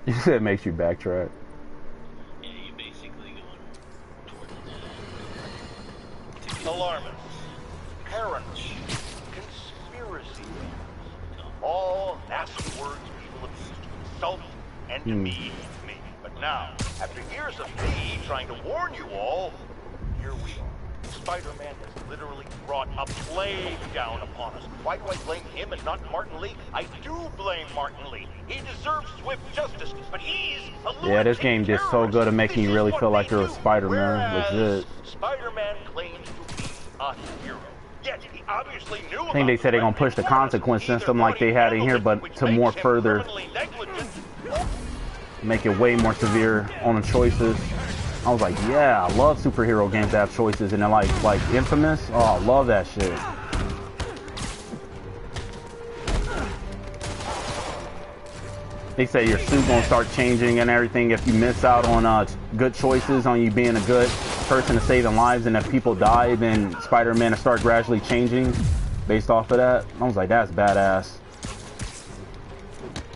You said it makes you backtrack. Yeah, you basically going towards the Alarmists, paranoids, conspiracy theories, all nasty words people have used to insult and demean me. But now, after years of me trying to warn you all, here we are. Spider-Man has literally brought a plague down upon us. Why do I blame him and not Martin Lee? I do blame Martin Lee. He deserves swift justice, but he's a lunatic. Yeah, this game did so good at making you really feel like you're a Spider-Man. Legit. Spider-Man claims to be a hero. Yet he obviously knew I think they said they're gonna push the consequence system like they had in here, but to more further make it way more severe on the choices. I was like, yeah, I love superhero games that have choices, and they're like Infamous. Oh, I love that shit. They say your suit gonna start changing and everything if you miss out on good choices, on you being a good person to saving lives, and if people die, then Spider-Man will start gradually changing based off of that. I was like, that's badass.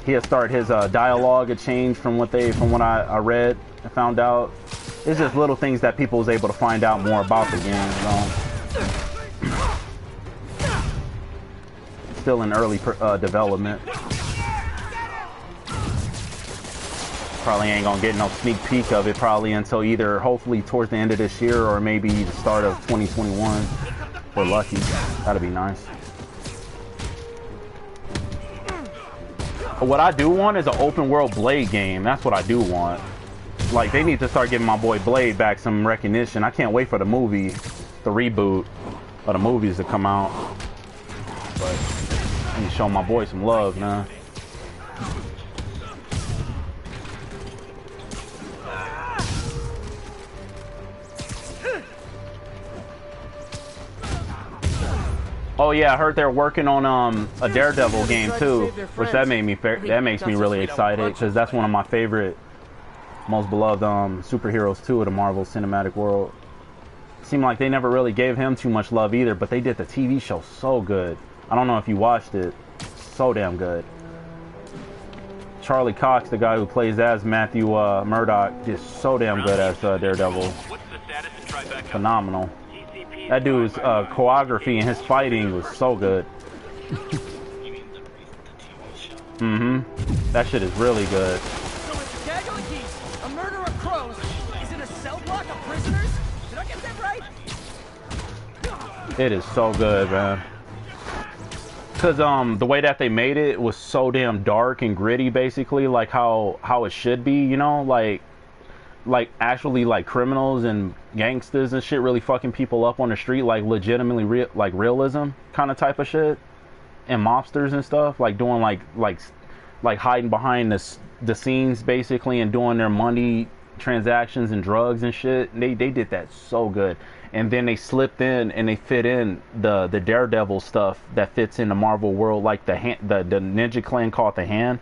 He'll start his dialogue had changed from what I read and found out. It's just little things that people was able to find out more about the game, you know. Still in early development. Probably ain't gonna get no sneak peek of it probably until either hopefully towards the end of this year or maybe the start of 2021. If we're lucky. That'd be nice. What I do want is an open world Blade game. That's what I do want. Like, they need to start giving my boy Blade back some recognition. I can't wait for the movie, the reboot of the movies to come out. But I need to show my boy some love, man. Oh yeah, I heard they're working on a Daredevil game too, which that makes me really excited because that's one of my favorite, most beloved superheroes too of the Marvel Cinematic World. Seemed like they never really gave him too much love either, but they did the TV show so good. I don't know if you watched it, so damn good. Charlie Cox, the guy who plays as Matthew Murdock, did so damn good as Daredevil. Phenomenal. That dude's choreography and his fighting was so good. That shit is really good. So it's Dago and Geese, a murder of crows, is in a cell block of prisoners? Did I get that right? It is so good, man. Cause the way that they made it was so damn dark and gritty, basically, like how it should be, you know, like actually like criminals and gangsters and shit really fucking people up on the street, like legitimately realism kind of type of shit, and mobsters and stuff like doing like hiding behind the scenes basically and doing their money transactions and drugs and shit. They did that so good, and then they slipped in and they fit in the Daredevil stuff that fits in the Marvel world, like the Ninja Clan called the Hand,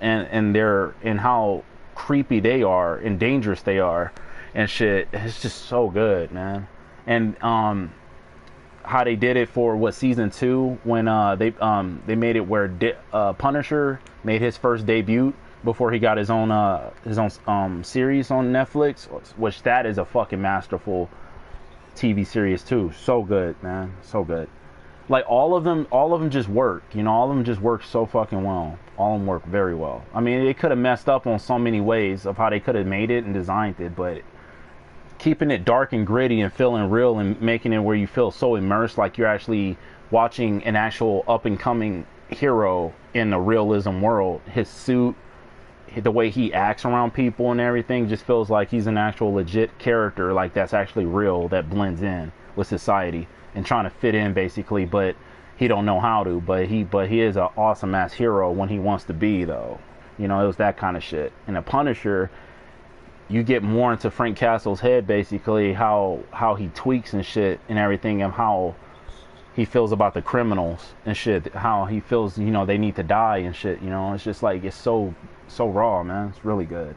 and how creepy they are and dangerous they are and shit. It's just so good, man. And how they did it for season 2 when they made it where Punisher made his first debut before he got his own series on Netflix, which that is a fucking masterful TV series too. So good, man, so good. Like all of them just work, you know, all of them just work so fucking well. All of them work very well. I mean, they could have messed up on so many ways of how they could have made it and designed it, but keeping it dark and gritty and feeling real and making it where you feel so immersed like you're actually watching an actual up and coming hero in the realism world. His suit, the way he acts around people and everything just feels like he's an actual legit character, like that's actually real, that blends in with society and trying to fit in basically, but he don't know how to, but he is an awesome ass hero when he wants to be, though. You know, it was that kind of shit. And the Punisher, you get more into Frank Castle's head, basically, how he tweaks and shit and everything, and how he feels about the criminals and shit, how he feels, you know, they need to die and shit, you know. It's just like, it's so raw, man. It's really good.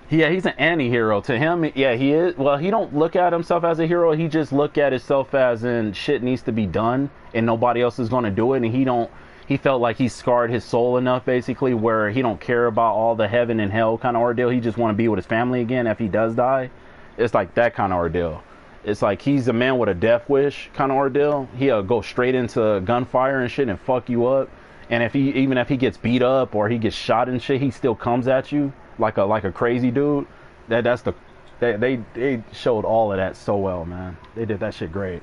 Yeah, he's an anti-hero. To him, yeah, he is. Well, he don't look at himself as a hero. He just look at himself as in shit needs to be done and nobody else is going to do it. And he felt like he scarred his soul enough, basically, where he don't care about all the heaven and hell kind of ordeal. He just want to be with his family again if he does die. It's like that kind of ordeal. It's like he's a man with a death wish kind of ordeal. He'll go straight into gunfire and shit and fuck you up. And even if he gets beat up or he gets shot and shit, he still comes at you like a crazy dude. They showed all of that so well, man. They did that shit great.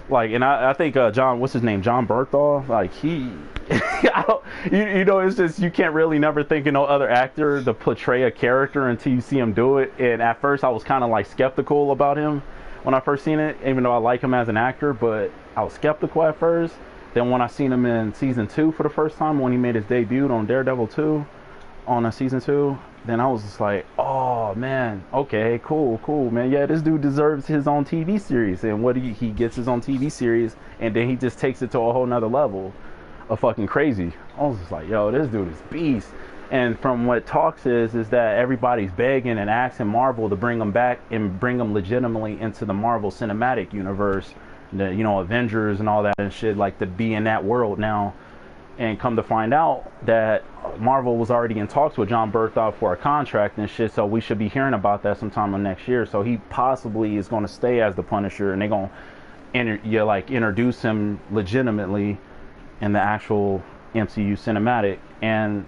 Like, and I think John, what's his name, John Berthold, like he it's just, you can't really never think of no other actor to portray a character until you see him do it. And at first I was kind of like skeptical about him when I first seen it, even though I like him as an actor, but I was skeptical at first. Then when I seen him in season 2 for the first time, when he made his debut on Daredevil 2 on season 2, then I was just like, oh man, okay, cool, man. Yeah, this dude deserves his own TV series. And what he gets his own TV series, and then he just takes it to a whole nother level of fucking crazy. I was just like, yo, this dude is beast. And from what talks is that everybody's begging and asking Marvel to bring him back and bring him legitimately into the Marvel Cinematic Universe, the, you know, Avengers and all that and shit, like to be in that world now. And come to find out that Marvel was already in talks with John Berthold for a contract and shit, so we should be hearing about that sometime in next year. So he possibly is going to stay as the Punisher, and they're going to introduce him legitimately in the actual MCU cinematic. And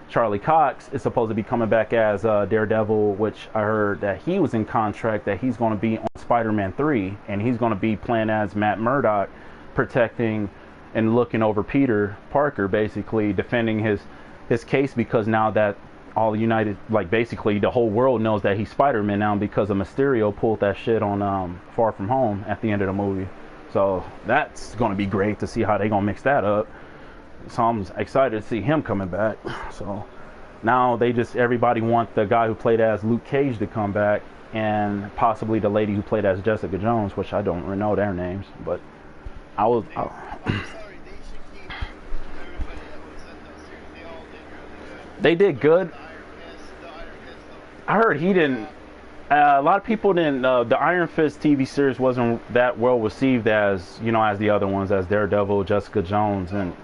Charlie Cox is supposed to be coming back as Daredevil, which I heard that he was in contract that he's going to be on Spider-Man 3, and he's going to be playing as Matt Murdock, protecting and looking over Peter Parker, basically defending his case, because now that all United, like basically the whole world knows that he's Spider-Man now, because of Mysterio pulled that shit on Far From Home at the end of the movie. So that's going to be great to see how they gonna mix that up. So I'm excited to see him coming back. So now everybody want the guy who played as Luke Cage to come back, and possibly the lady who played as Jessica Jones, which I don't really know their names, but they did good. I heard he didn't. A lot of people didn't. The Iron Fist TV series wasn't that well received as the other ones, as Daredevil, Jessica Jones, and.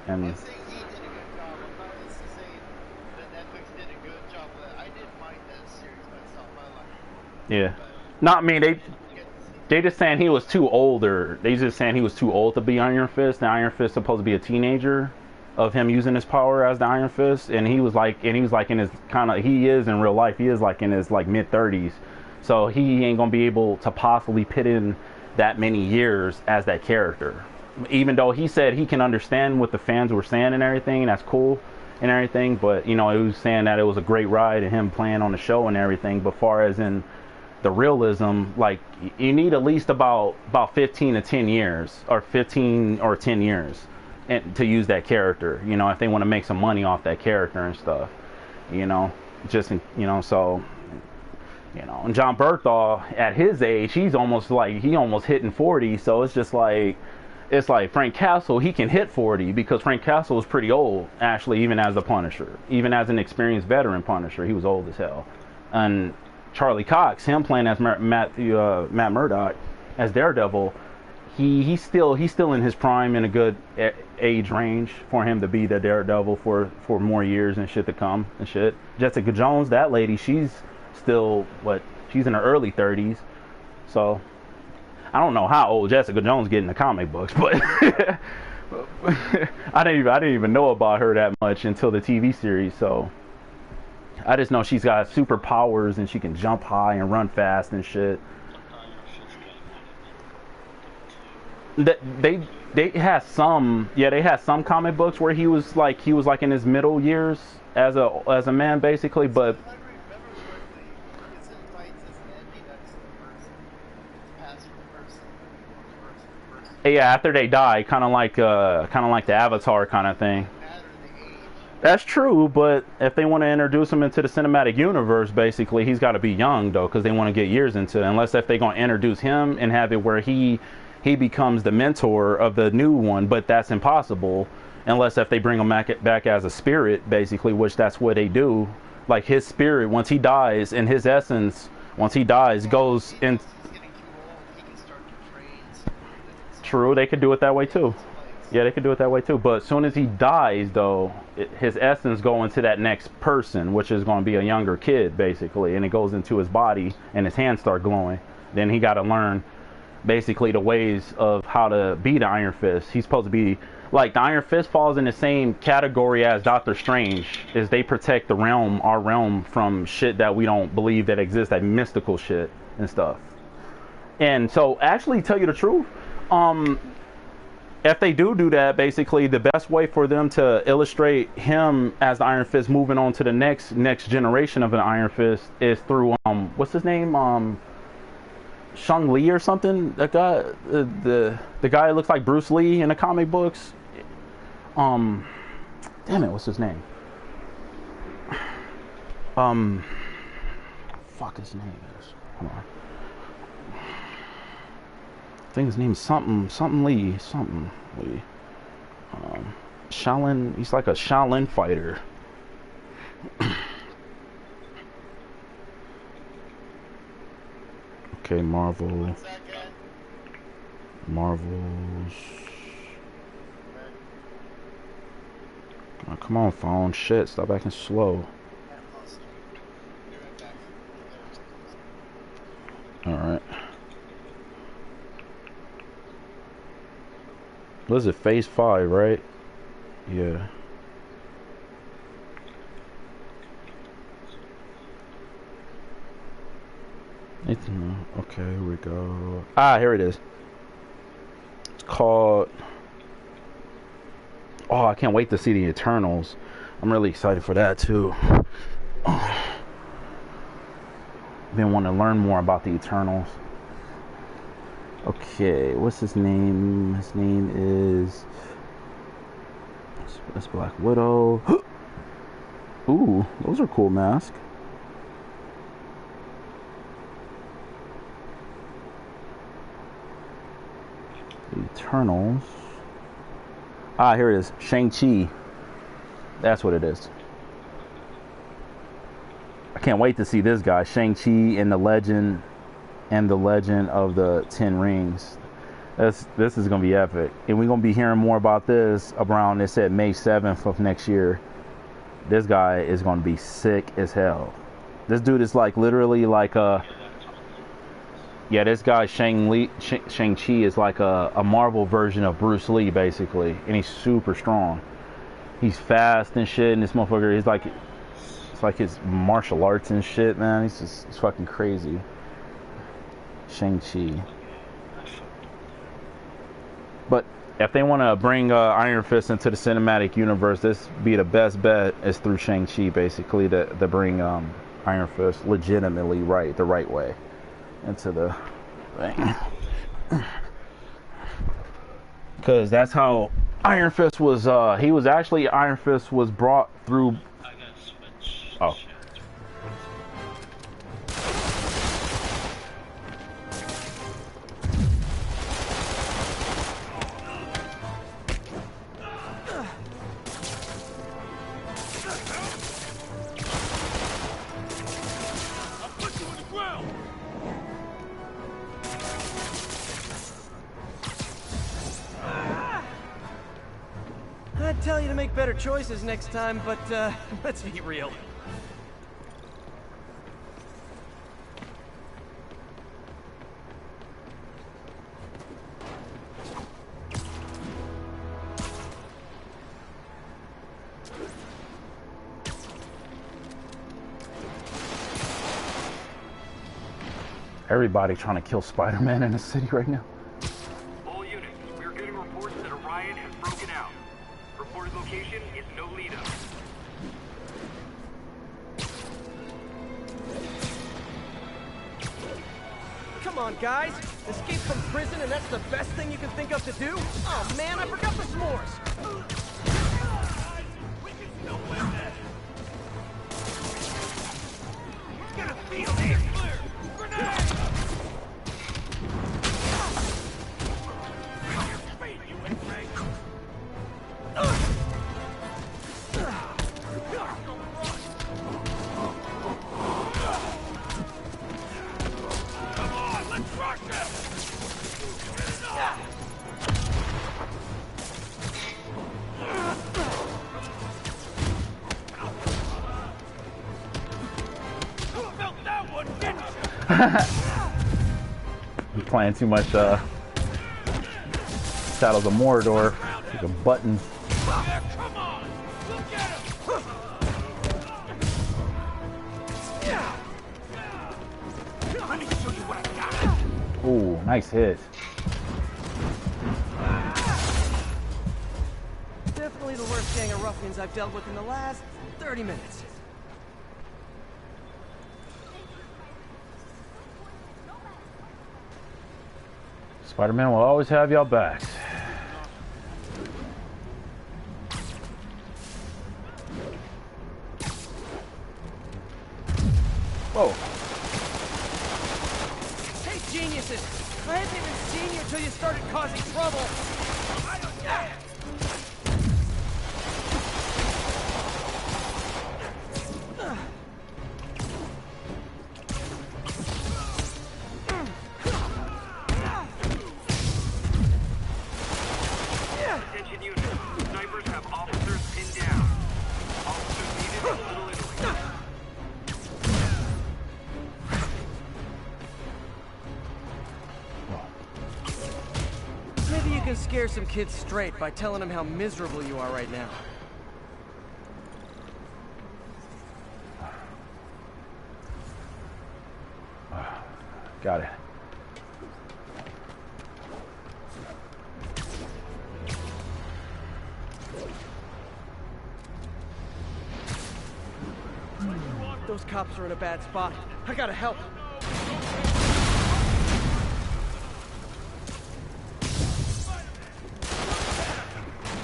Yeah. No, I mean they just saying he was too older. They just saying he was too old to be Iron Fist. Now Iron Fist supposed to be a teenager of him using his power as the Iron Fist, and he was like in his he is in real life, he is like in his like mid-30s, so he ain't gonna be able to possibly put in that many years as that character, even though he said he can understand what the fans were saying and everything, and that's cool and everything, but he was saying that it was a great ride and him playing on the show and everything, but far as in the realism, like you need at least about 15 to 10 years or 15 or 10 years and to use that character, if they want to make some money off that character and stuff, so and John Berthold at his age, he almost hitting 40, so it's like Frank Castle, he can hit 40 because Frank Castle was pretty old, actually, even as a Punisher, even as an experienced veteran Punisher, he was old as hell. And Charlie Cox, him playing as Matt Murdock as Daredevil, he's still in his prime, in a good age range for him to be the Daredevil for more years and shit to come and shit. Jessica Jones, that lady, she's still she's in her early 30s, so I don't know how old Jessica Jones get in the comic books, but I didn't even know about her that much until the TV series, so I just know she's got superpowers and she can jump high and run fast and shit. They had some comic books where he was like in his middle years as a man, basically, but yeah, after they die, kind of like the Avatar kind of thing. That's true, but if they want to introduce him into the cinematic universe, basically, he's got to be young, though, because they want to get years into it. Unless if they're going to introduce him and have it where he becomes the mentor of the new one, but that's impossible unless if they bring him back as a spirit, basically, which that's what they do. Like, his spirit, once he dies, and his essence, once he dies, goes in. True, they could do it that way, too. Yeah, they could do it that way too. But as soon as he dies, though, his essence go into that next person, which is going to be a younger kid, basically, and it goes into his body, and his hands start glowing. Then he got to learn, basically, the ways of how to be the Iron Fist. He's supposed to be like the Iron Fist falls in the same category as Doctor Strange, is they protect the realm, our realm, from shit that we don't believe that exists, that mystical shit and stuff. And so, actually, tell you the truth, if they do that, basically the best way for them to illustrate him as the Iron Fist moving on to the next generation of an Iron Fist is through what's his name, Shang Li or something. That guy, the guy that looks like Bruce Lee in the comic books. Damn it, what's his name? Fuck, his name is. Hold on. I think his name's something Lee. Shaolin, he's like a Shaolin fighter. Okay, Marvels. Oh, come on, phone. Shit, stop acting slow. Alright. What is it, phase 5, right? Yeah. Okay, here we go. Ah, here it is. It's called... Oh, I can't wait to see the Eternals. I'm really excited for that, too. Been wanting to learn more about the Eternals. Okay, what's his name? His name is... That's Black Widow. Ooh, those are cool masks. The Eternals. Ah, here it is. Shang-Chi. That's what it is. I can't wait to see this guy. Shang-Chi and the Legend of the Ten Rings. This is gonna be epic, and we're gonna be hearing more about this around. They said May 7th of next year. This guy is gonna be sick as hell. This dude is like literally like a... Yeah, this guy Shang-Chi is like a Marvel version of Bruce Lee, basically, and he's super strong. He's fast and shit, and this motherfucker is like, it's like his martial arts and shit, man. It's fucking crazy. Shang-Chi. But if they want to bring Iron Fist into the cinematic universe, this be the best bet is through Shang-Chi, basically, to bring Iron Fist legitimately the right way into the thing. Because that's how Iron Fist was, Iron Fist was brought through... I gotta switch. Oh. I'd tell you to make better choices next time, but let's be real. Everybody trying to kill Spider-Man in the city right now. All units, we're getting reports that a riot has broken out. Reported location is Nolita. Come on, guys. Escape from prison and that's the best thing you can think of to do? Oh man, I forgot the s'mores. We can still win this. We're gonna feel this. Grenade! I'm playing too much Shadows of Mordor. The buttons. Yeah, come on! Look at him! Yeah. Let me show you what I got. Ooh, nice hit. Definitely the worst gang of ruffians I've dealt with in the last 30 minutes. Spider-Man will always have y'all backs. Whoa. Hey, geniuses! I hadn't even seen you until you started causing trouble. Attention units. Snipers have officers pinned down. Officers needed in Little Italy. Maybe you can scare some kids straight by telling them how miserable you are right now. Got it. Those cops are in a bad spot. I gotta help.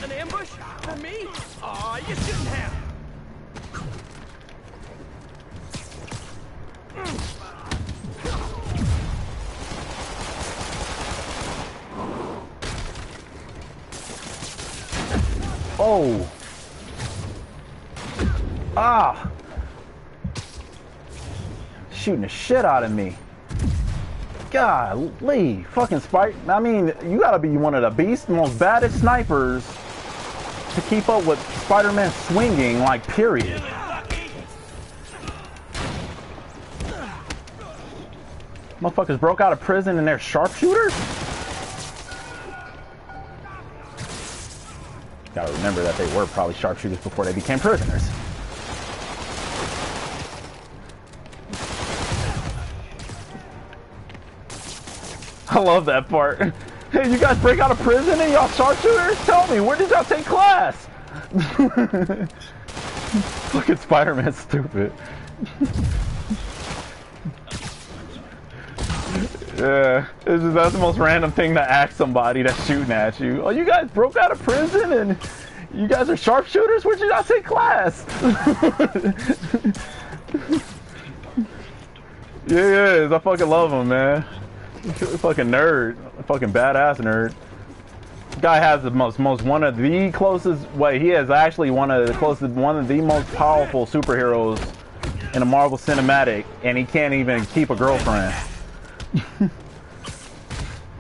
An ambush? For me? Aw, you shouldn't have. Oh. Ah. Shooting the shit out of me. Golly, fucking Spike. I mean, you gotta be one of the beast, most baddest snipers to keep up with Spider-Man swinging, like, period. Motherfuckers broke out of prison and they're sharpshooters? Gotta remember that they were probably sharpshooters before they became prisoners. I love that part. Hey, you guys break out of prison and y'all sharpshooters? Tell me, where did y'all take class? Fucking Spider-Man's stupid. Yeah, it's just, that's the most random thing to ask somebody that's shooting at you. Oh, you guys broke out of prison and you guys are sharpshooters? Where'd you not take class? Yeah, I fucking love him, man. Fucking nerd. Fucking badass nerd. Guy has the most one of the closest, he is actually one of the most powerful superheroes in a Marvel Cinematic, and he can't even keep a girlfriend.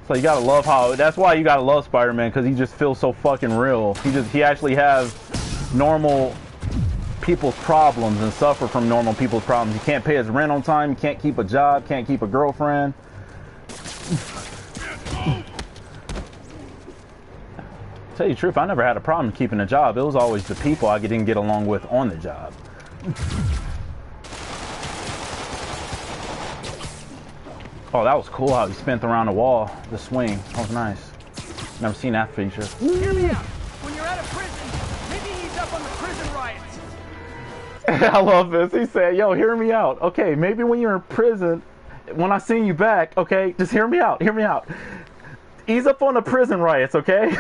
So you gotta love that's why you gotta love Spider-Man, because he just feels so fucking real. He actually has normal people's problems and suffer from normal people's problems. He can't pay his rent on time, he can't keep a job, can't keep a girlfriend. Tell you the truth, I never had a problem keeping a job. It was always the people I didn't get along with on the job. Oh, that was cool how he spent around the wall, the swing. That was nice. Never seen that feature. Hear me out. When you're out of prison, maybe he's up on the prison riots. I love this. He said, yo, hear me out. Okay, maybe when you're in prison, when I send you back, okay, just hear me out. Hear me out. Ease up on the prison riots, okay?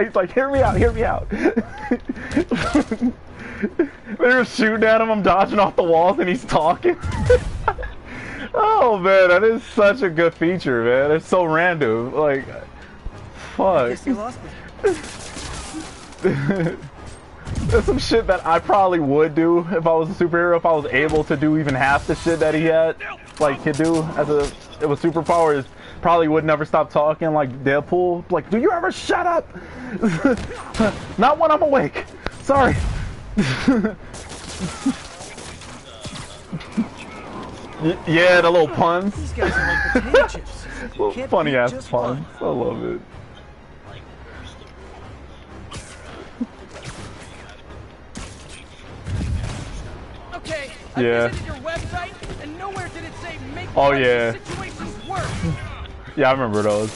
He's like, hear me out, hear me out. They're shooting at him, I'm dodging off the walls, and he's talking. Oh, man, that is such a good feature, man. It's so random. Like, fuck. Guess you lost me. There's some shit that I probably would do if I was a superhero, if I was able to do even half the shit that he had, like, could do as a superpower. Probably would never stop talking, like Deadpool. Like, do you ever shut up? Not when I'm awake. Sorry. Yeah, the little puns. These guys are like potato chips. Little Can't funny beat ass just puns. I love it. Like, where's the Okay, Yeah. I visited your website, and nowhere did it say make Oh, crisis yeah. situations work. Yeah, I remember those.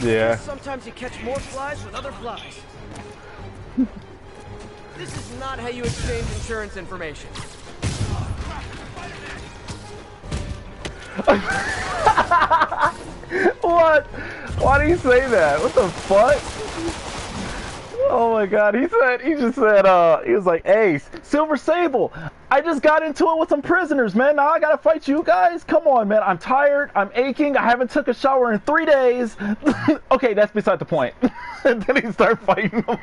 Yeah. Sometimes you catch more flies with other flies. This is not how you exchange insurance information. What? Why did he say that? What the fuck? Oh my god, he just said, he was like, hey, Silver Sable, I just got into it with some prisoners, man. Now I gotta fight you guys. Come on, man. I'm tired. I'm aching. I haven't took a shower in 3 days. Okay, that's beside the point. And then he started fighting them.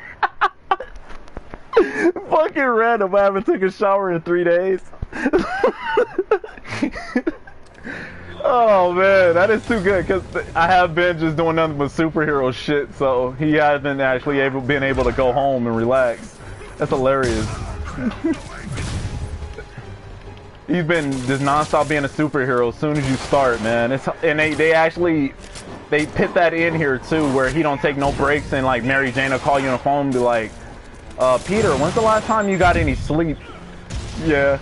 Fucking random. I haven't took a shower in 3 days. Oh man, that is too good because I have been just doing nothing but superhero shit, so he hasn't actually been able to go home and relax. That's hilarious. He's been just nonstop being a superhero as soon as you start, man. And they put that in here too, where he don't take no breaks, and like Mary Jane will call you on the phone and be like, Peter, when's the last time you got any sleep? Yeah.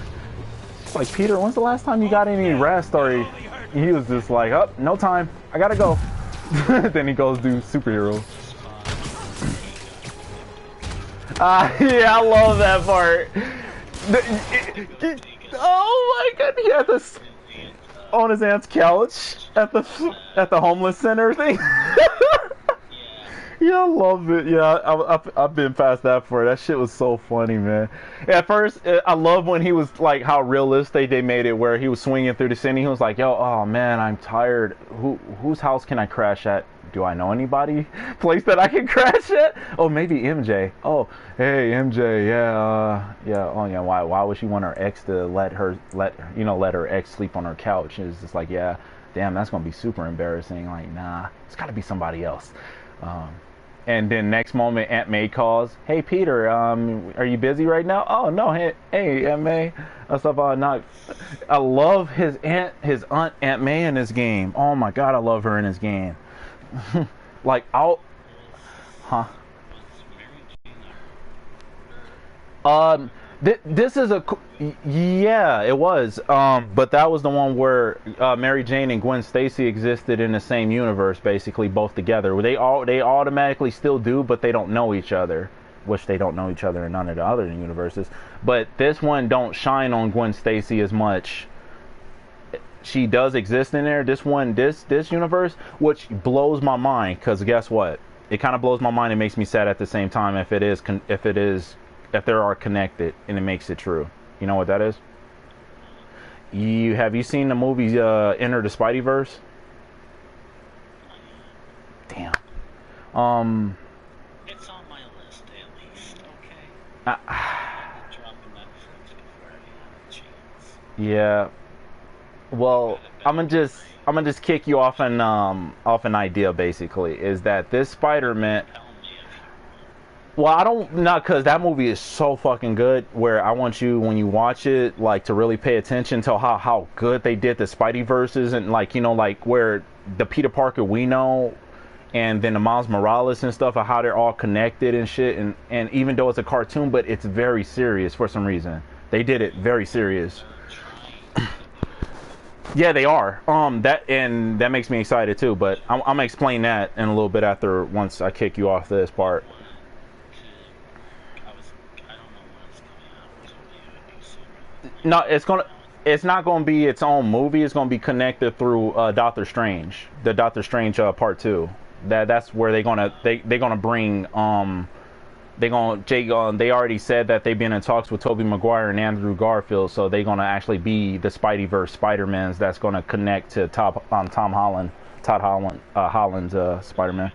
It's like, Peter, when's the last time you got any rest? Or he was just like, oh, no time. I gotta go. Then he goes do superhero. Yeah, I love that part. Oh my god, he had this on his aunt's couch at the homeless center thing. Yeah, I love it. Yeah, I've been past that for it. That shit was so funny, man. At first, I love when he was like how realistic they made it, where he was swinging through the city. He was like, "Yo, oh man, I'm tired. Whose house can I crash at? Do I know anybody? Place that I can crash at? Oh, maybe MJ. Oh, hey MJ. Yeah, yeah. Oh yeah. Why would she want her ex to let her ex sleep on her couch? It's just like, yeah, damn, that's gonna be super embarrassing. Like, nah, it's gotta be somebody else." And then next moment, Aunt May calls. Hey Peter, are you busy right now? Oh no, hey Aunt May. Stuff not. I love his aunt Aunt May in this game. Oh my god, I love her in this game. Like huh? This is yeah, it was. But that was the one where Mary Jane and Gwen Stacy existed in the same universe, basically both together. They automatically still do, but they don't know each other, which they don't know each other in none of the other universes. But this one don't shine on Gwen Stacy as much. She does exist in there. This one, this universe, which blows my mind, because guess what? It kind of blows my mind and makes me sad at the same time. If they are connected, and it makes it true. You know what that is? Have you seen the movie Enter the Spideyverse? Damn. It's on my list at least. Okay. Dropping Netflix before I have a chance. Yeah. Well, I'm gonna just kick you off an idea. Basically, is that this Spider-Man? Well, I don't, not because that movie is so fucking good, where I want you, when you watch it, like, to really pay attention to how good they did the Spideyverses, and like, you know, like where the Peter Parker we know, and then the Miles Morales and stuff, of how they're all connected and shit, and even though it's a cartoon, but it's very serious for some reason. They did it very serious. Yeah, they are. That makes me excited too, but I'm gonna explain that in a little bit once I kick you off this part. No, it's not gonna be its own movie. It's gonna be connected through Doctor Strange, the Doctor Strange Part 2. That's where they're gonna bring they already said that they've been in talks with Tobey Maguire and Andrew Garfield, so they're gonna actually be the Spideyverse Spider-Mans that's gonna connect to Todd Holland's Spider-Man.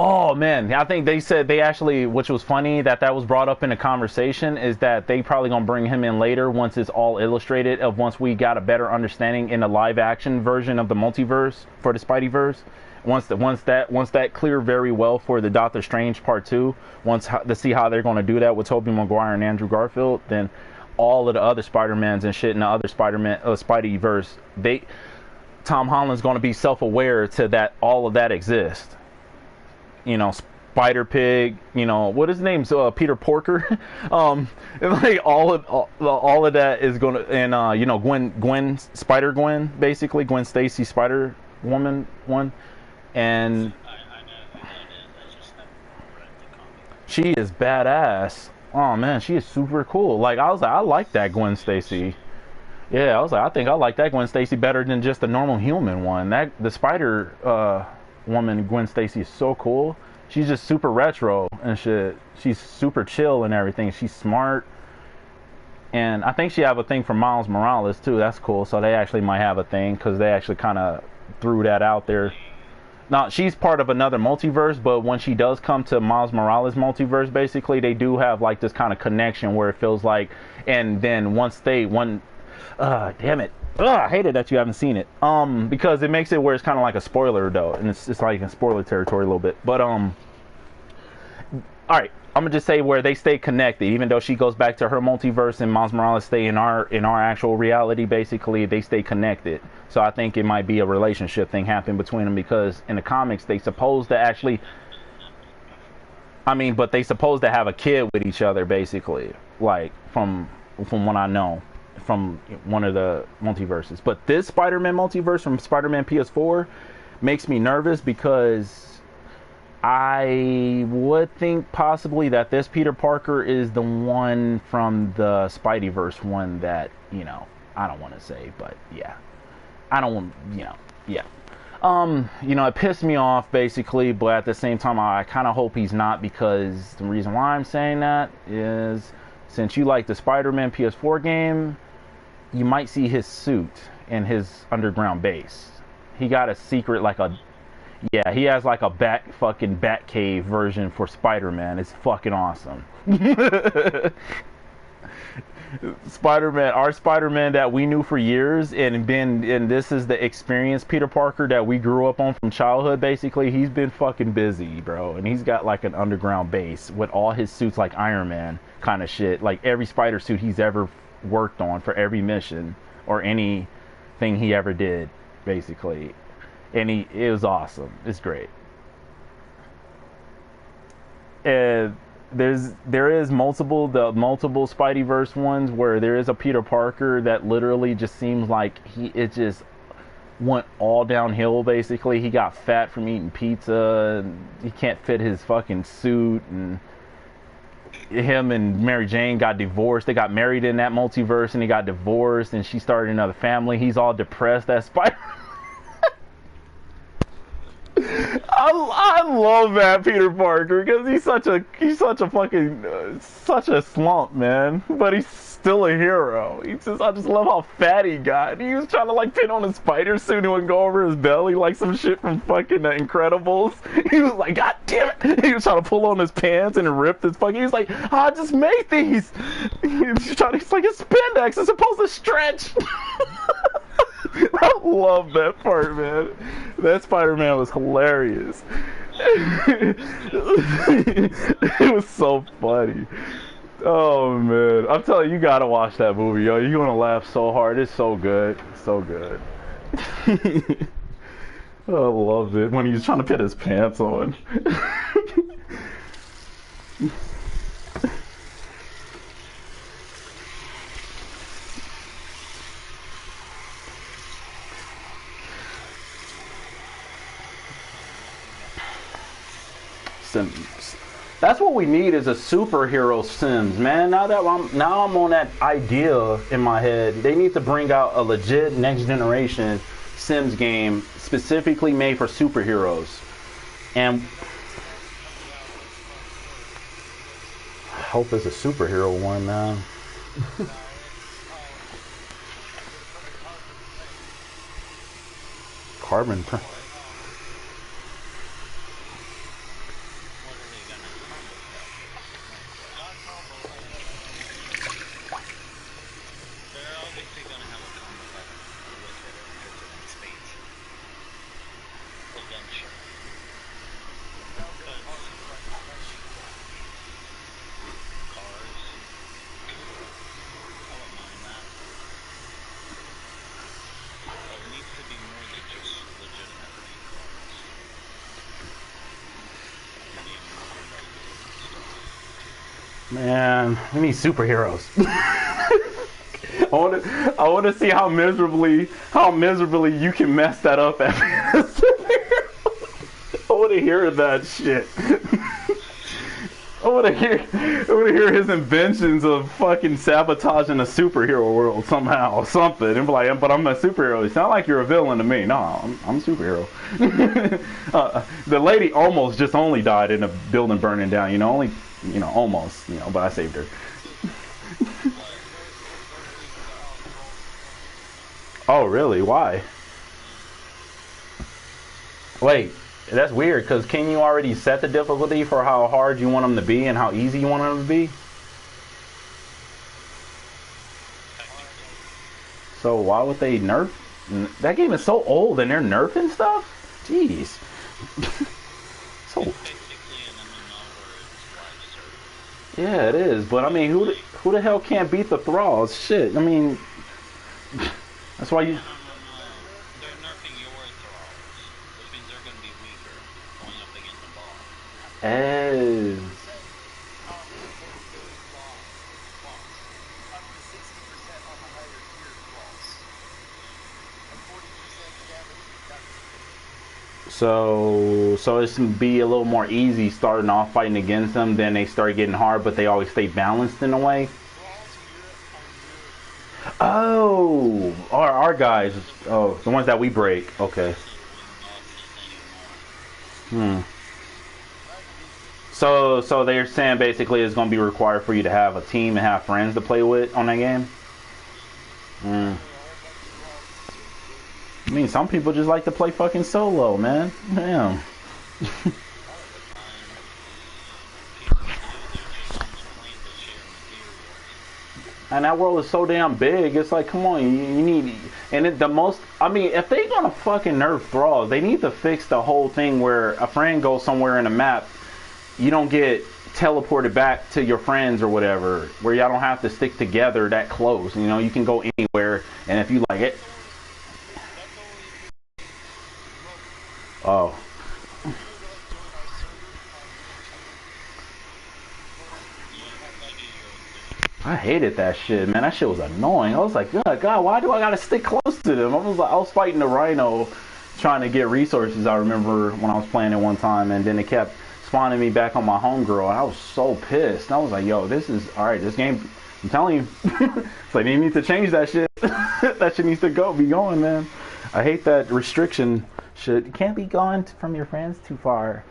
Oh man, I think they said they actually, which was funny that was brought up in a conversation, is that they probably gonna bring him in later once it's all illustrated, of once we got a better understanding in the live action version of the multiverse for the Spideyverse. Once that clear very well for the Doctor Strange Part 2, to see how they're gonna do that with Tobey Maguire and Andrew Garfield, then all of the other Spider-Mans and shit in the other Spideyverse, Tom Holland's gonna be self-aware to that all of that exists. You know, Spider Pig, you know, what his name's Peter Porker. Like all of that is gonna, and you know, Gwen Spider Gwen, basically Gwen Stacy Spider Woman one, and I know who that is. I just never read the comic. she is badass. Oh man, she is super cool. Like I was like, I like that Gwen Stacy. Yeah, I was like, I think I like that Gwen Stacy better than just the normal human one. The Spider Woman Gwen Stacy is so cool. She's just super retro and shit. She's super chill and everything. She's smart, and I think she have a thing for Miles Morales too. That's cool. So they actually might have a thing because they actually kind of threw that out there. Now she's part of another multiverse, but when she does come to Miles Morales multiverse, basically they do have like this kind of connection where it feels like, and then damn it. I hate it that you haven't seen it. Because it makes it where it's kind of like a spoiler though, and it's like in spoiler territory a little bit. But all right, I'm gonna just say where they stay connected, even though she goes back to her multiverse and Miles Morales stay in our actual reality. Basically, they stay connected. So I think it might be a relationship thing happening between them, because in the comics they supposed to actually, but they supposed to have a kid with each other, basically, like from what I know from one of the multiverses. But this Spider-Man multiverse from Spider-Man PS4 makes me nervous, because I would think possibly that this Peter Parker is the one from the Spideyverse one that, you know, I don't want to say, but yeah. I don't want, yeah. You know, it pissed me off basically, but at the same time I kind of hope he's not, because the reason why I'm saying that is, since you like the Spider-Man PS4 game, you might see his suit in his underground base. He got a secret, he has like a bat cave version for Spider-Man. It's fucking awesome. Spider-Man, our Spider-Man that we knew for years, and this is the experience Peter Parker that we grew up on from childhood, basically. He's been fucking busy, bro, and he's got like an underground base with all his suits, like Iron Man kind of shit, like every spider suit he's ever worked on for every mission or anything he ever did, basically. And it was awesome. It's great. And there is multiple Spideyverse ones where there is a Peter Parker that literally just seems like it just went all downhill, basically. He got fat from eating pizza, and he can't fit his fucking suit, and him and Mary Jane got divorced. They got married in that multiverse, and he got divorced, and she started another family. He's all depressed as Spider. I love that Peter Parker, because he's such a fucking such a slump, man. But he's still a hero. I just love how fat he got. He was trying to like pin on his spider suit and would go over his belly like some shit from fucking The Incredibles. He was like, God damn it! He was trying to pull on his pants and rip his fucking. He was like, I just made these. He's like, it's spandex. It's supposed to stretch. I love that part, man. That Spider-Man was hilarious. It was so funny. Oh man, I'm telling you, you gotta watch that movie, yo. You're gonna laugh so hard. It's so good, so good. I loved it when he was trying to put his pants on. Sims. That's what we need, is a superhero Sims, man. Now I'm on that idea in my head. They need to bring out a legit next generation Sims game specifically made for superheroes. And I hope it's a superhero one now. Man, we need superheroes. I want to see how miserably you can mess that up. I want to hear that shit. I want to hear his inventions of fucking sabotaging a superhero world somehow, something. And be like, but I'm a superhero. It's not like you're a villain to me. No, I'm a superhero. The lady almost just only died in a building burning down. Almost. But I saved her. Oh, really? Why? Wait. That's weird, because can you already set the difficulty for how hard you want them to be and how easy you want them to be? So why would they nerf? That game is so old and they're nerfing stuff? Jeez. So. Yeah, it is. But I mean, who the hell can't beat the Thralls? Shit. I mean, that's why you... As so it's be a little more easy starting off fighting against them, then they start getting hard, but they always stay balanced in a way. Oh, our guys, the ones that we break. Okay. So they're saying basically it's going to be required for you to have a team and have friends to play with on that game? I mean, some people just like to play fucking solo, man. Damn. And that world is so damn big. It's like, come on, you need... And if they gonna fucking nerf Thralls, they need to fix the whole thing where a friend goes somewhere in a map, you don't get teleported back to your friends or whatever, where y'all don't have to stick together that close. You can go anywhere, and if you like it. Oh. I hated that shit, man. That shit was annoying. I was like, God, why do I gotta stick close to them? I was fighting the Rhino, trying to get resources. I remember when I was playing it one time, and then it kept spawning me back on my homegirl, and I was so pissed. And I was like, yo, this is alright, this game, I'm telling you. It's like, you need to change that shit. That shit needs to be going, man. I hate that restriction shit. You can't be going from your friends too far.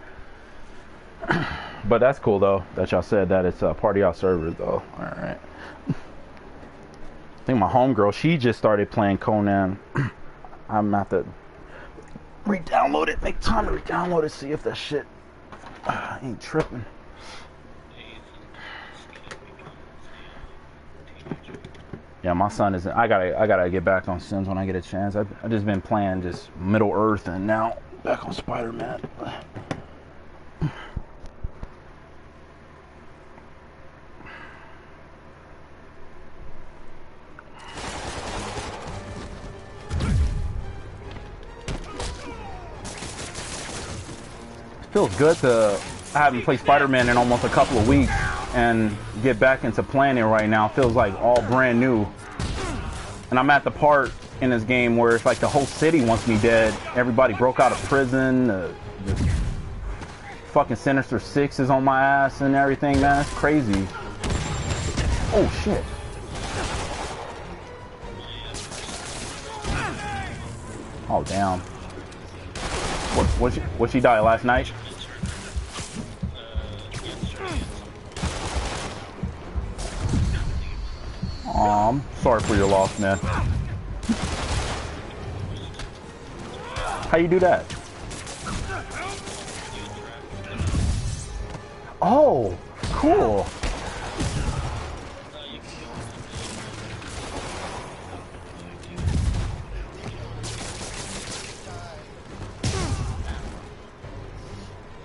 But that's cool though that y'all said that it's a party out server though. Alright. I think my homegirl, she just started playing Conan. I'm about to re-download it, make time to re-download it, see if that shit ain't tripping. Yeah, my son is. I gotta get back on Sims when I get a chance. I've just been playing just Middle Earth and now back on Spider-Man. Feels good to. I haven't played Spider-Man in almost a couple of weeks and get back into playing it right now. Feels like all brand new. And I'm at the part in this game where it's like the whole city wants me dead. Everybody broke out of prison. The fucking Sinister Six is on my ass and everything, man. That's crazy. Oh shit. Oh damn. What she died last night? I'm sorry for your loss, man. How you do that? Oh, cool.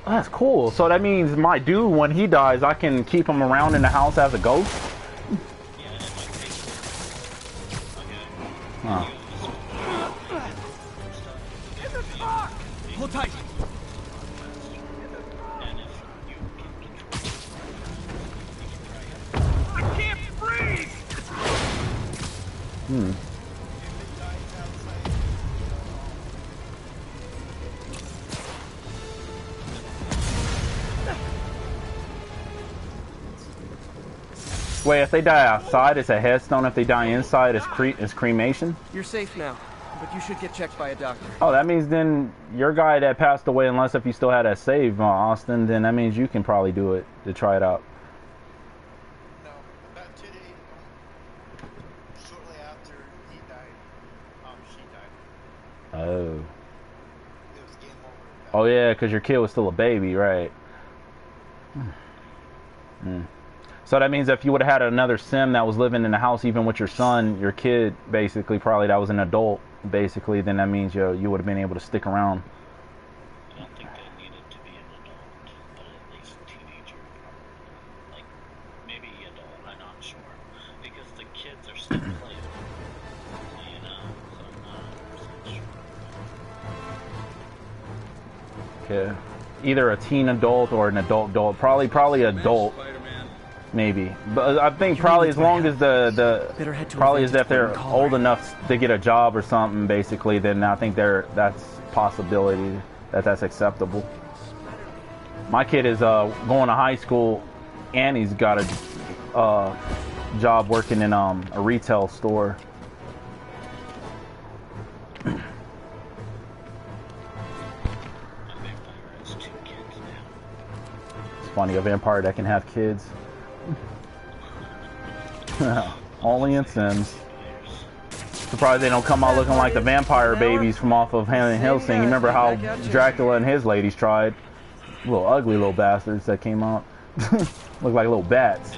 That's cool. So that means my dude, when he dies, I can keep him around in the house as a ghost? Huh. Hold tight. Wait, if they die outside, it's a headstone. If they die inside, it's cremation? You're safe now, but you should get checked by a doctor. Oh, that means then your guy that passed away, unless if you still had that save, Austin, then that means you can probably do it to try it out. No, about today, shortly after he died, she died. Oh. It was game over. Oh, yeah, because your kid was still a baby, right? So that means if you would have had another sim that was living in the house, even with your son, your kid, basically, probably that was an adult, basically, then that means you would have been able to stick around. I don't think they needed to be an adult, but at least a teenager. Like, maybe adult, I'm not sure. Because the kids are still playing. You know, so I'm not 100% sure. Okay. Either a teen adult or an adult. Probably adult. Maybe, but I think probably as long as probably as if they're old enough to get a job or something, basically, then I think that's possibility that's acceptable. My kid is going to high school, and he's got a job working in a retail store. It's funny, a vampire that can have kids. Only in Sims. Surprised they don't come out looking like the vampire babies from off of Van Helsing. You remember how Dracula and his ladies tried? Little ugly little bastards that came out. Look like little bats.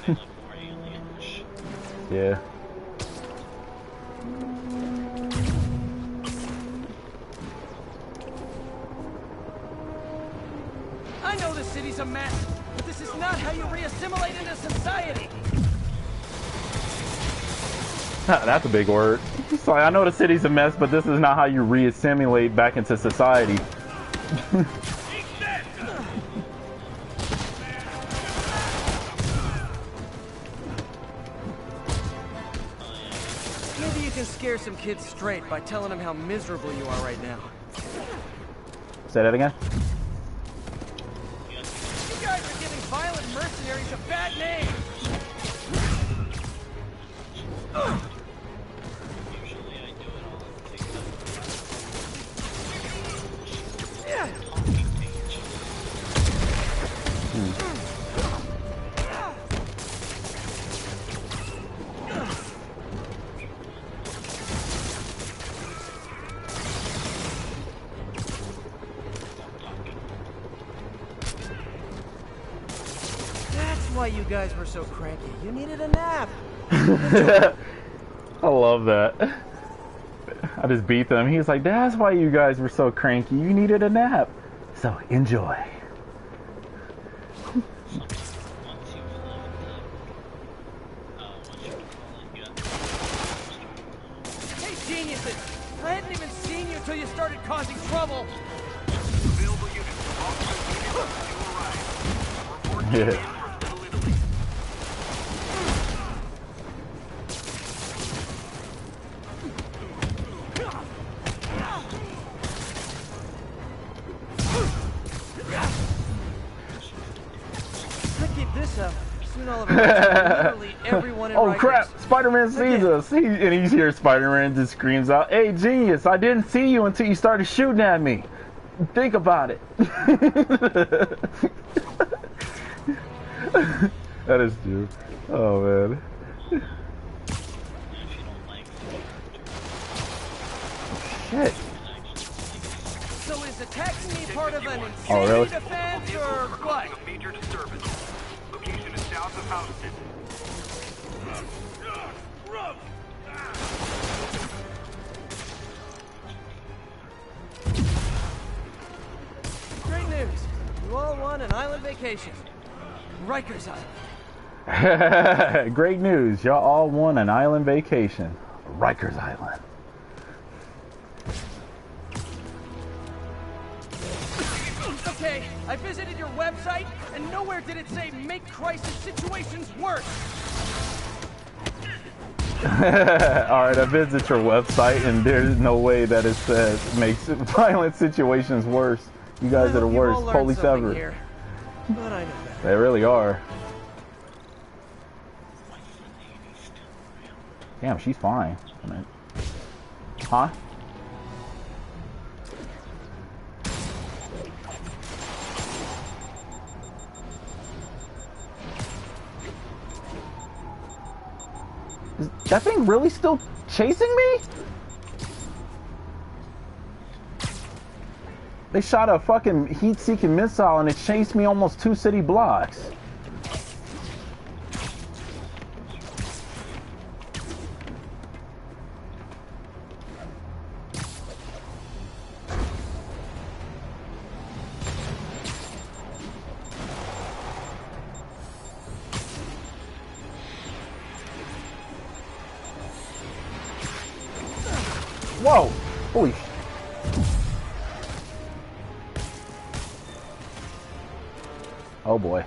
They look more alienish. Yeah. I know the city's a mess, but this is not how you re-assimilate into society. That's a big word. Sorry, I know the city's a mess, but this is not how you re-assimilate back into society. Maybe you can scare some kids straight by telling them how miserable you are right now. Say that again? You guys are giving violent mercenaries a bad name. Usually I do it all at TikTok. Yeah. Talking to each That's why you guys were so cranky. You needed a nap. I love that. I just beat them. He was like, that's why you guys were so cranky. You needed a nap. So enjoy. Hey, geniuses! I hadn't even seen you until you started causing trouble. Available units. All units to arrive. Report Yeah. from Little Italy. If I keep this up, soon all of literally everyone in Oh Rikers. crap! Spider-Man sees us. And he's here. Spider-Man just screams out, "Hey, genius! I didn't see you until you started shooting at me. Think about it." That is true. Oh man. Shit. So is attacking me part of an Oh, really? insanity defense or what? A major disturbance. Location is south of Houston. Great news. You all won an island vacation. Rikers Island. Great news. Y'all all won an island vacation. Rikers Island. Okay, I visited your website, and nowhere did it say make crisis situations worse. Alright, I visit your website and there's no way that it says makes violent situations worse. You guys are the worst police ever. Here, but I know that. They really are. Damn, she's fine. I mean, huh? Is that thing really still chasing me? They shot a fucking heat-seeking missile and it chased me almost 2 city blocks. Whoa! Holy sh... Oh boy.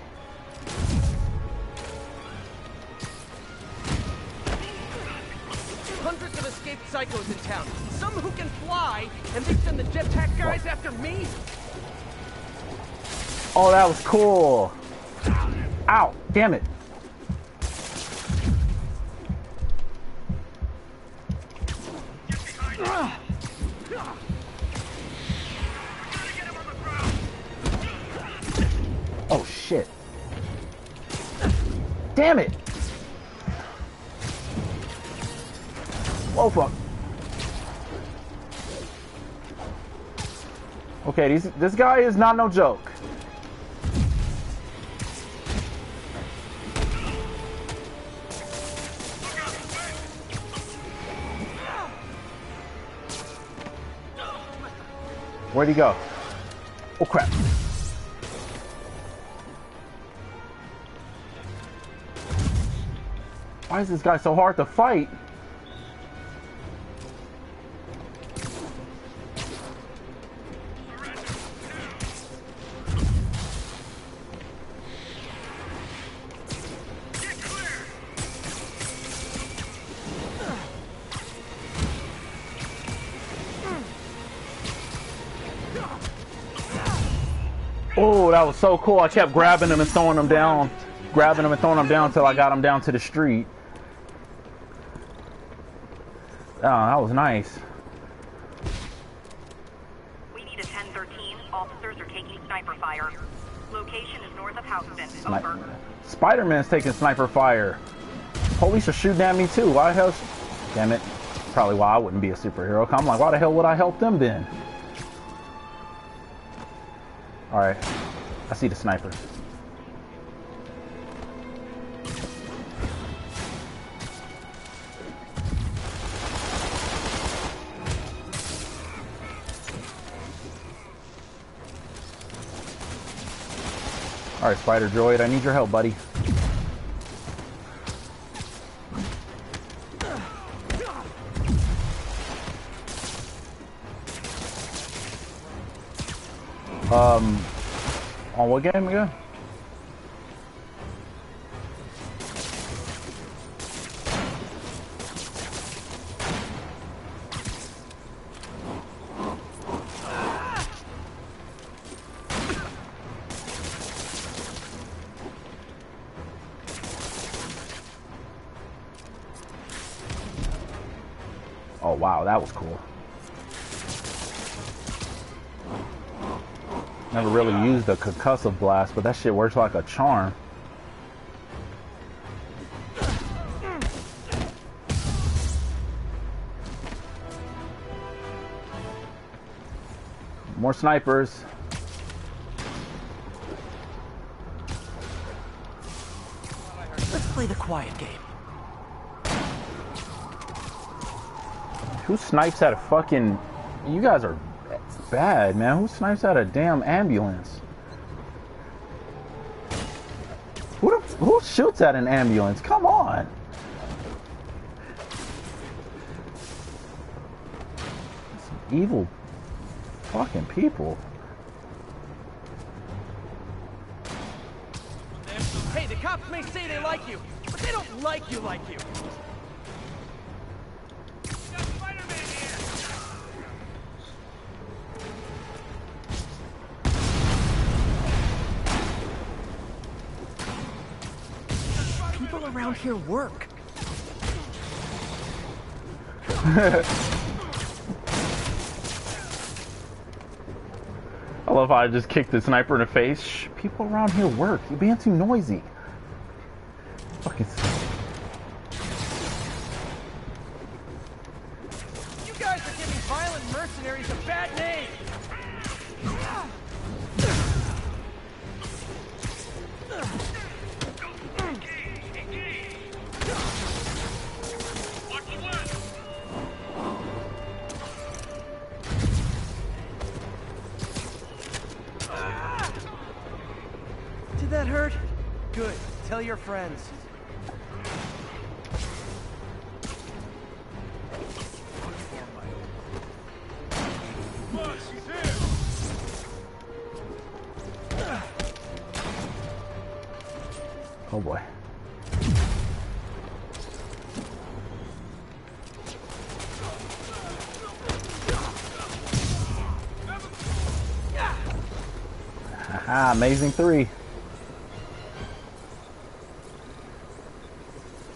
Hundreds of escaped psychos in town. Some who can fly, and they send the jetpack guys after me? Oh, that was cool. Ow! Damn it. Oh shit. Damn it. Oh fuck. Okay, this guy is not no joke. Where'd he go? Oh crap. Why is this guy so hard to fight? Oh, that was so cool. I kept grabbing him and throwing him down. Grabbing him and throwing him down until I got him down to the street. Oh, that was nice. We need a 1013. Officers are taking sniper fire. Location is north of Houston. Over. Spider-Man's taking sniper fire. Police are shooting at me too. Why the hell? Damn it. Probably why I wouldn't be a superhero. I'm like, why the hell would I help them then? Alright. I see the sniper. Alright, Spider Droid, I need your help, buddy. On what game again? Oh wow, that was cool. Never really used the concussive blast, but that shit works like a charm. More snipers. Let's play the quiet game. Who snipes at a fucking... You guys are bad, man. Who snipes at a damn ambulance? Who shoots at an ambulance? Come on. Some evil fucking people. Hey, the cops may say they like you, but they don't like you like you. around here work? I love how I just kicked the sniper in the face. Shh, people around here work. You're being too noisy. Fucking. You guys are giving violent mercenaries a bad name. Did that hurt? Good. Tell your friends. Oh boy. Haha, amazing 3.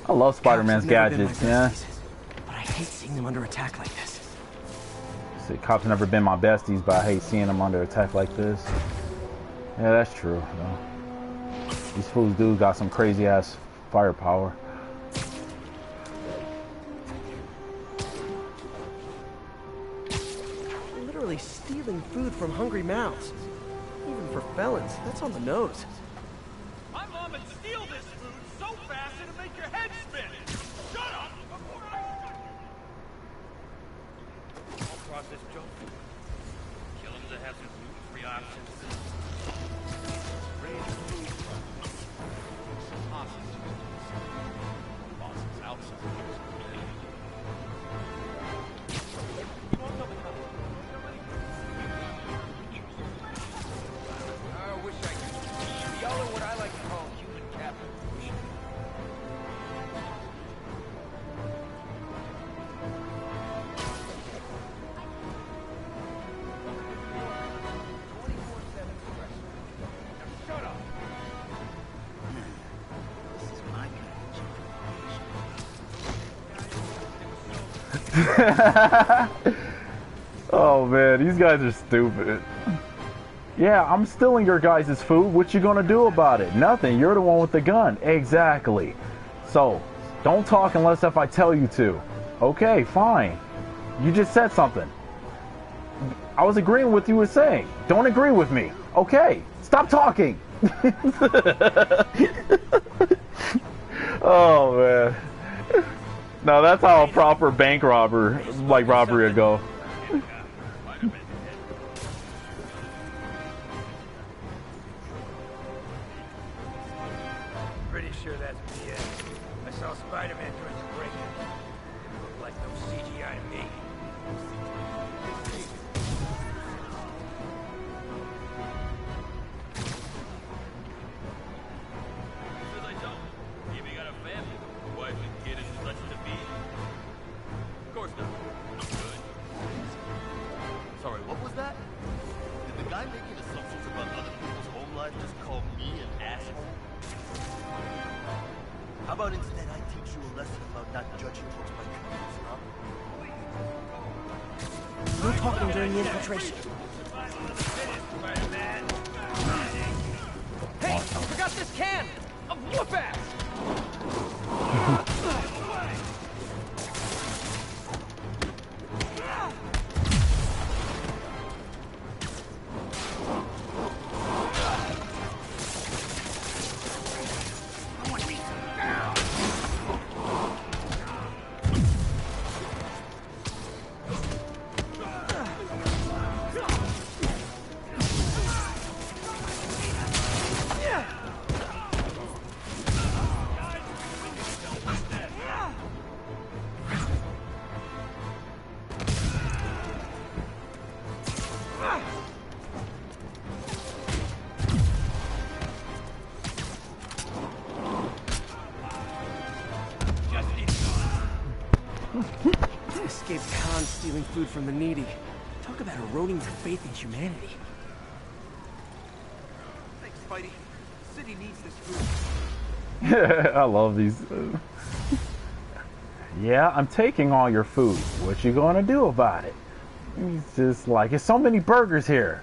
I love Spider-Man's gadgets, yeah. But I hate seeing them under attack like this. See, cops have never been my besties, but I hate seeing them under attack like this. Yeah, that's true. Though. These fools do got some crazy ass firepower. Literally stealing food from hungry mouths. Even for felons, that's on the nose. My mom would steal this food so fast it'd make your head spin. Shut up! I'll process junk food. Killings that have some gluten-free options. Range food hostages. Bosses outside. I wish I could. Y'all are what I like to call human capital. Shut up. This is my Oh man, these guys are stupid. Yeah, I'm stealing your guys' food. What you gonna do about it? Nothing. You're the one with the gun. Exactly. So, don't talk unless if I tell you to. Okay, fine. You just said something. I was agreeing with what you were saying. Don't agree with me. Okay, stop talking. Oh man. No, that's how a proper bank robber, like robbery would go. Pretty sure that's BS. I saw Spider-Man during the break. Didn't look like no CGI to me. Because I don't. Maybe got a family, wife and kid, and such to be. Of course not. I'm good. Sorry, what was that? Did the guy making assumptions about other people's home lives just call me an asshole? How about instead I teach you a lesson about not judging books by covers, huh? No talking during the infiltration. Hey, I forgot this can! A whoop ass! Escaped Khan stealing food from the needy. Talk about eroding your faith in humanity. Thanks, Spidey. The city needs this food. I love these. Yeah, I'm taking all your food. What you gonna do about it? He's just like, there's so many burgers here.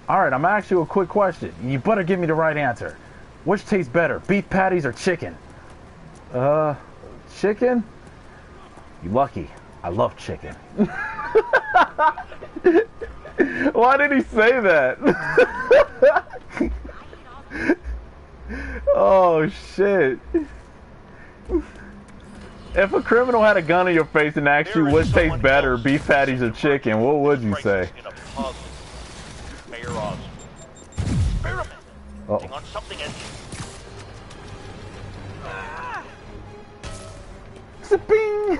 All right, I'm gonna ask you a quick question. You better give me the right answer. Which tastes better, beef patties or chicken? Chicken? You lucky. I love chicken. Why did he say that? Oh, shit. If a criminal had a gun in your face and asked you which tastes better, beef patties or chicken, what would you say? Mayor Osborn. Experiment on something as Bing!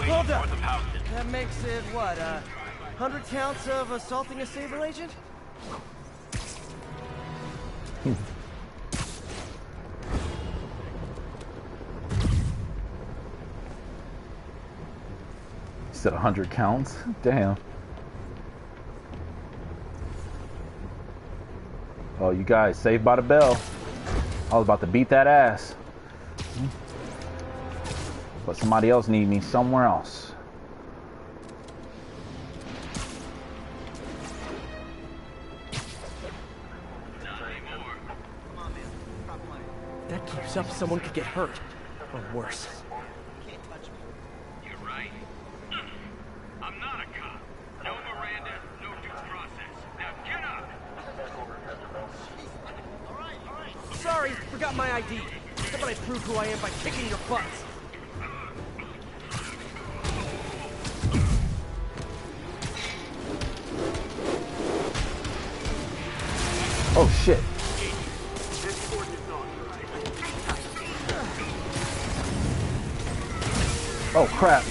Hold up. That makes it, what, 100 counts of assaulting a Sable agent? You said 100 counts? Damn. Oh, you guys, Saved by the Bell. I was about to beat that ass. But somebody else need me somewhere else. That keeps up, someone could get hurt. Or worse. You're right. I'm not a cop. No Miranda, no due process. Now get up! Sorry, forgot my ID. How about I prove who I am by kicking your butts? Oh shit. Oh crap.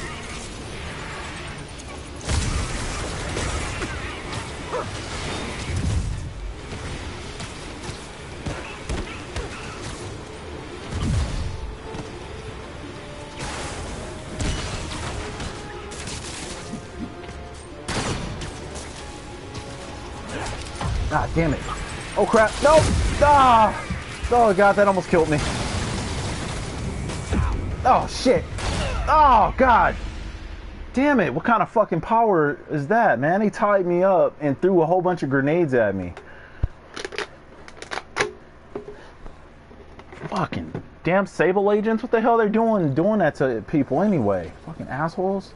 Ah, damn it. Oh crap. No! Ah! Oh god, that almost killed me. Oh shit. Oh god. Damn it. What kind of fucking power is that, man? He tied me up and threw a whole bunch of grenades at me. Fucking damn Sable agents. What the hell they're doing that to people anyway? Fucking assholes.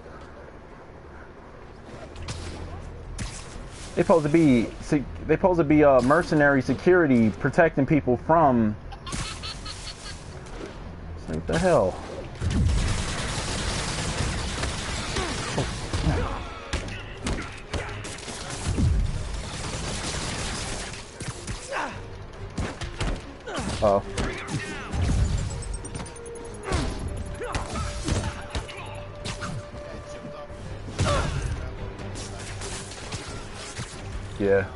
They're supposed to be mercenary security protecting people from. What the hell? Oh. Yeah.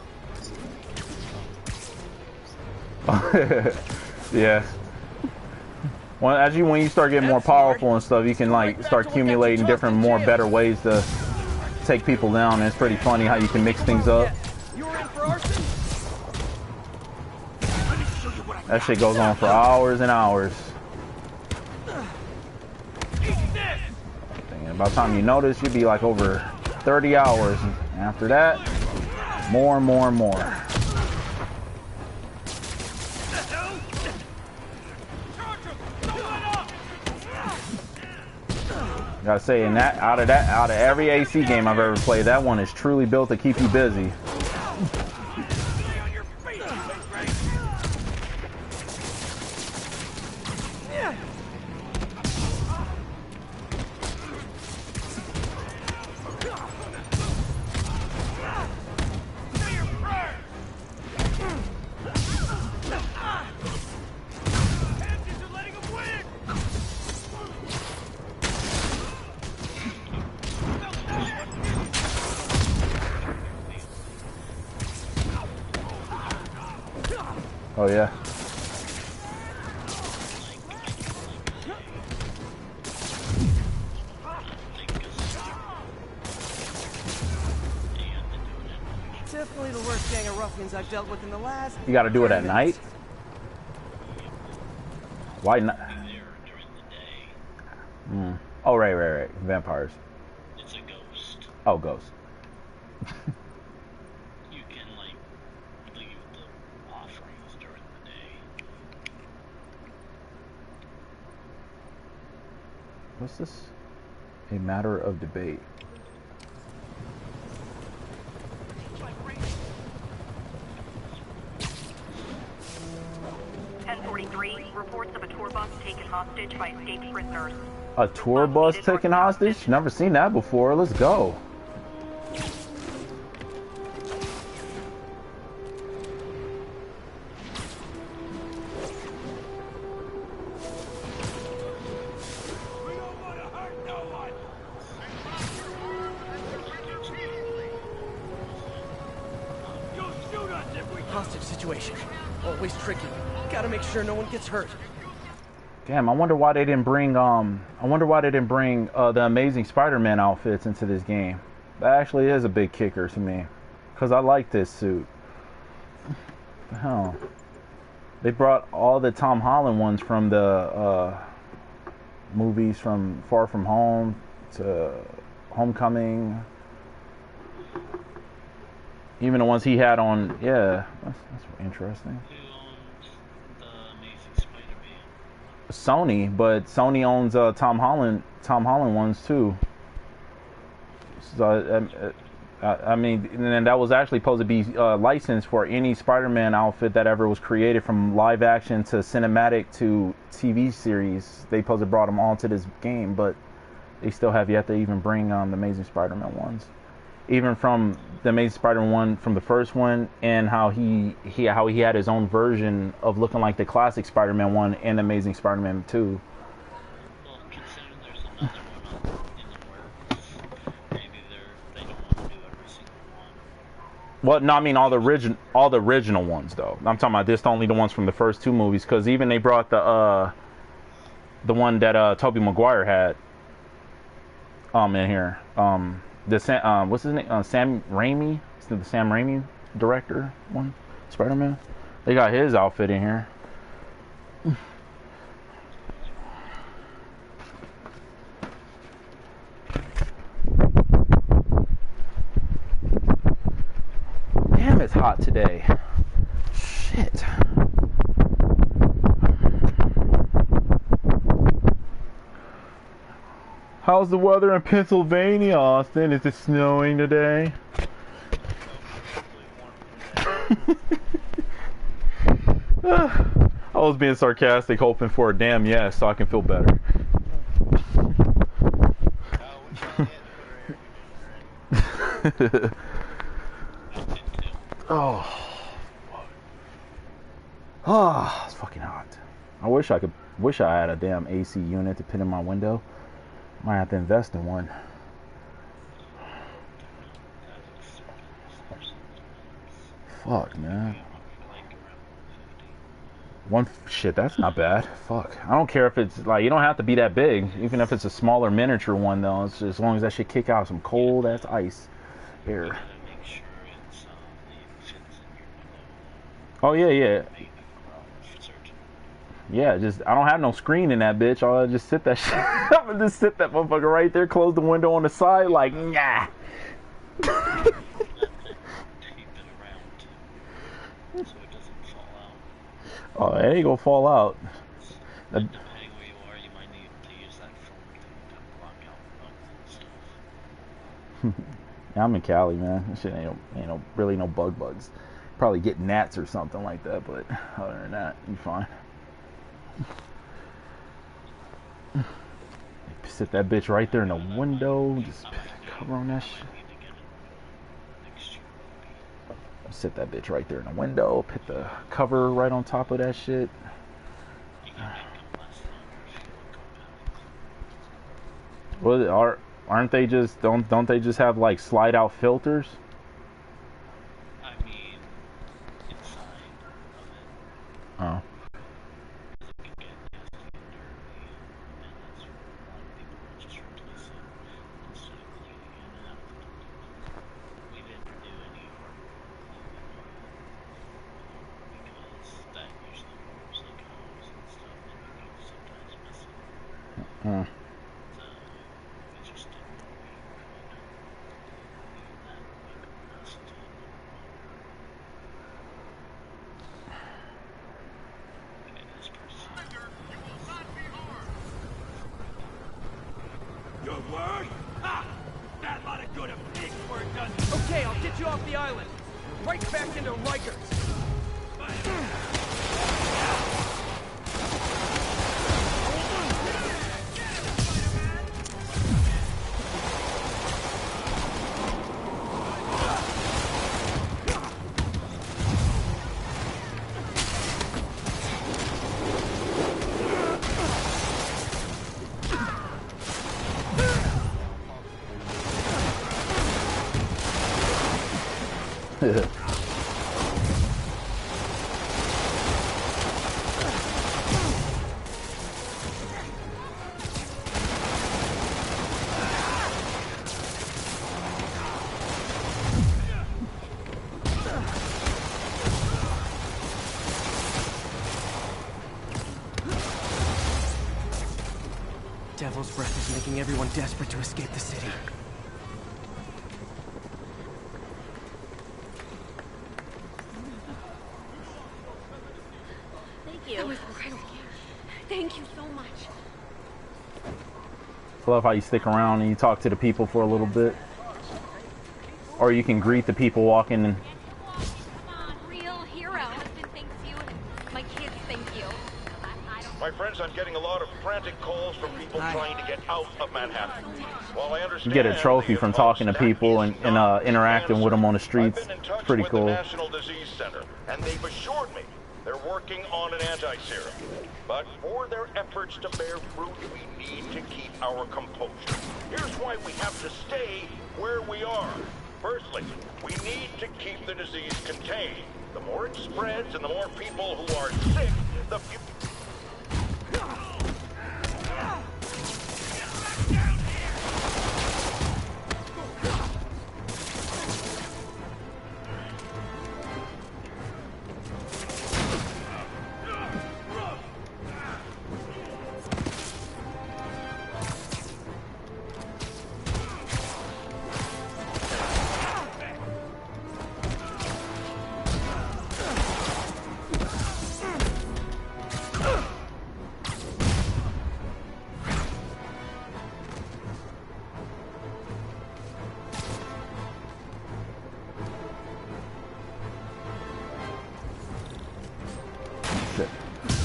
Yeah. When you start getting more powerful and stuff, you can like start accumulating different, more better ways to take people down. And it's pretty funny how you can mix things up. That shit goes on for hours and hours. And by the time you notice, you'd be like over 30 hours. And after that, more and more and more. Gotta say, in that out of every AC game I've ever played, that one is truly built to keep you busy. Oh yeah. Definitely the worst gang of ruffians I've dealt with in the last... You gotta do it at 30 night? minutes. Why not? There during the day. Oh, right. Vampires. It's a ghost. Oh, ghosts. You can, like, leave the offerings during the day. What's this? A matter of debate. Reports of a tour bus taken hostage by escaped prisoners. A tour bus taken hostage? Never seen that before. Let's go. Hostage situation. Always tricky. Gotta make sure no one gets hurt. Damn, I wonder why they didn't bring the Amazing Spider-Man outfits into this game. That actually is a big kicker to me, cause I like this suit. What the hell? They brought all the Tom Holland ones from the movies, from Far From Home to Homecoming. Even the ones he had on, yeah, that's interesting. Who owns the Amazing Spider-Man? Sony, but Sony owns Tom Holland ones too. So I mean, and that was actually supposed to be licensed for any Spider-Man outfit that ever was created, from live action to cinematic to TV series. They supposed to brought them all to this game, but they still have yet to even bring the Amazing Spider-Man ones. Even from the Amazing Spider-Man one, from the first one, and how he had his own version of looking like the classic Spider-Man one and Amazing Spider-Man 2. Well, considering there's another one in the works, maybe they don't want to do every single one. Well, no, I mean all the original ones though. I'm talking about this, only the ones from the first two movies, because even they brought the one that Tobey Maguire had in here. What's his name? Sam Raimi. It's the Sam Raimi director one, Spider-Man. They got his outfit in here. Damn, it's hot today. Shit. How's the weather in Pennsylvania, Austin? Is it snowing today? I was being sarcastic, hoping for a damn yes so I can feel better. Oh, it's fucking hot. I wish I had a damn AC unit to put in my window. Might have to invest in one. Fuck, man. Shit, that's not bad. Fuck. I don't care if it's like, you don't have to be that big. Even if it's a smaller miniature one though. It's just, as long as that shit kick out some cold ass ice air. Oh yeah. Yeah, just, I don't have no screen in that bitch. I'll just sit that shit. I'm gonna just sit that motherfucker right there, close the window on the side, like, nah. Oh, it ain't gonna fall out. Depending where you are, you might need to use that phone to block out bugs and stuff. Yeah, I'm in Cali, man. That shit ain't really no bugs. Probably get gnats or something like that, but other than that, you fine. Sit that bitch right there in the window. Just put the cover on that shit. Sit that bitch right there in the window. Put the cover right on top of that shit. Well, aren't they just don't they just have like slide out filters? I mean, inside of it. Oh. Hmm. We just didn't know we could do that, but us did. And it is perceived. Good word? Ha! That lot of good a pig's word does. Okay, I'll get you off the island. Right back into Rikers. Devil's breath is making everyone desperate to escape the city. Thank you. That was incredible. Thank you so much. I love how you stick around and you talk to the people for a little bit. Or you can greet the people walking in. Come on, real hero. Husband thanks you, and my kids thank you. My friends, I'm getting a lot of frantic calls from people trying to get out of Manhattan. While I understand You get a trophy from talking to people and interacting with them on the streets. I've been in touch Pretty with cool. the National Disease Center, and they've assured me they're working on an anti-serum. But for their efforts to bear fruit, we need to keep our composure. Here's why we have to stay where we are. Firstly, we need to keep the disease contained. The more it spreads and the more people who are sick, the fewer...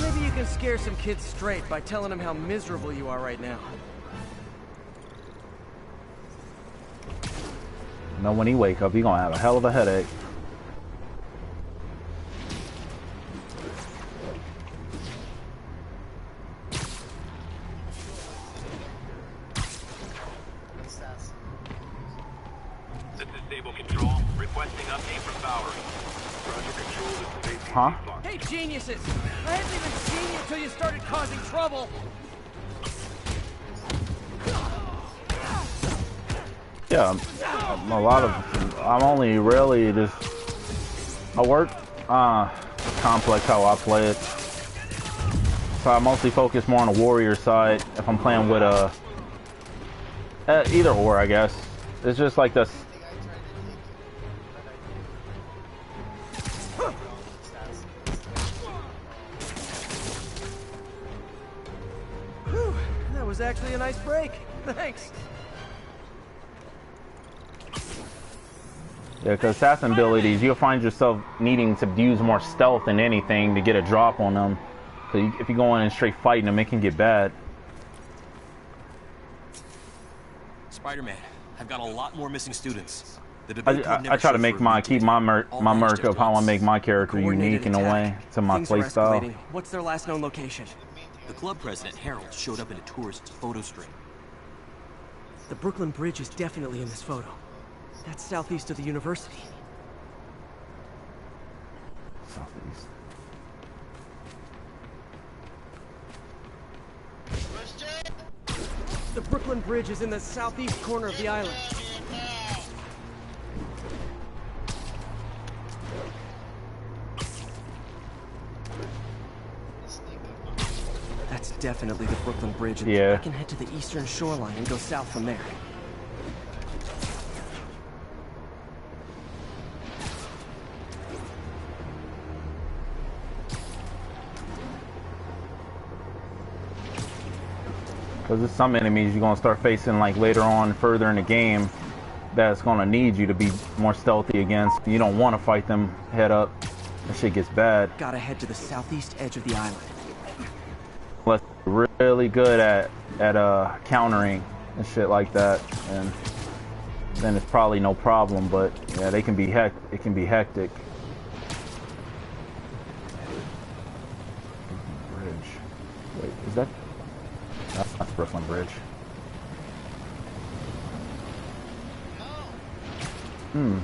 Maybe you can scare some kids straight by telling them how miserable you are right now. You know, when he wake up, he gonna have a hell of a headache. This is Stable Control. Requesting update from Bowery. Roger Control, this is ATC Huh? Fox. Hey, geniuses! I hadn't even seen you until you started causing trouble. Yeah, a lot of. I'm only really just. I work complex how I play it, so I mostly focus more on the warrior side. If I'm playing with either or, I guess it's just like this. Whew, that was actually a nice break. Thanks. Yeah, because assassin abilities, you'll find yourself needing to use more stealth than anything to get a drop on them. So if you go in and straight fighting them, it can get bad. Spider-Man, I've got a lot more missing students. I try to make keep my merc of how I make my character unique in a way to my playstyle. What's their last known location? The club president, Harold, showed up in a tourist's photo stream. The Brooklyn Bridge is definitely in this photo. That's southeast of the university. Southeast. The Brooklyn Bridge is in the southeast corner of the island. That's definitely the Brooklyn Bridge. And Yeah. I can head to the eastern shoreline and go south from there. Because there's some enemies you're gonna start facing like later on, further in the game, that's gonna need you to be more stealthy against. You don't want to fight them head up. That shit gets bad. Gotta head to the southeast edge of the island. Unless you're really good at countering and shit like that, and then it's probably no problem. But yeah, they can be it can be hectic. Bridge. Wait, is that? That's not Brooklyn Bridge. Hmm.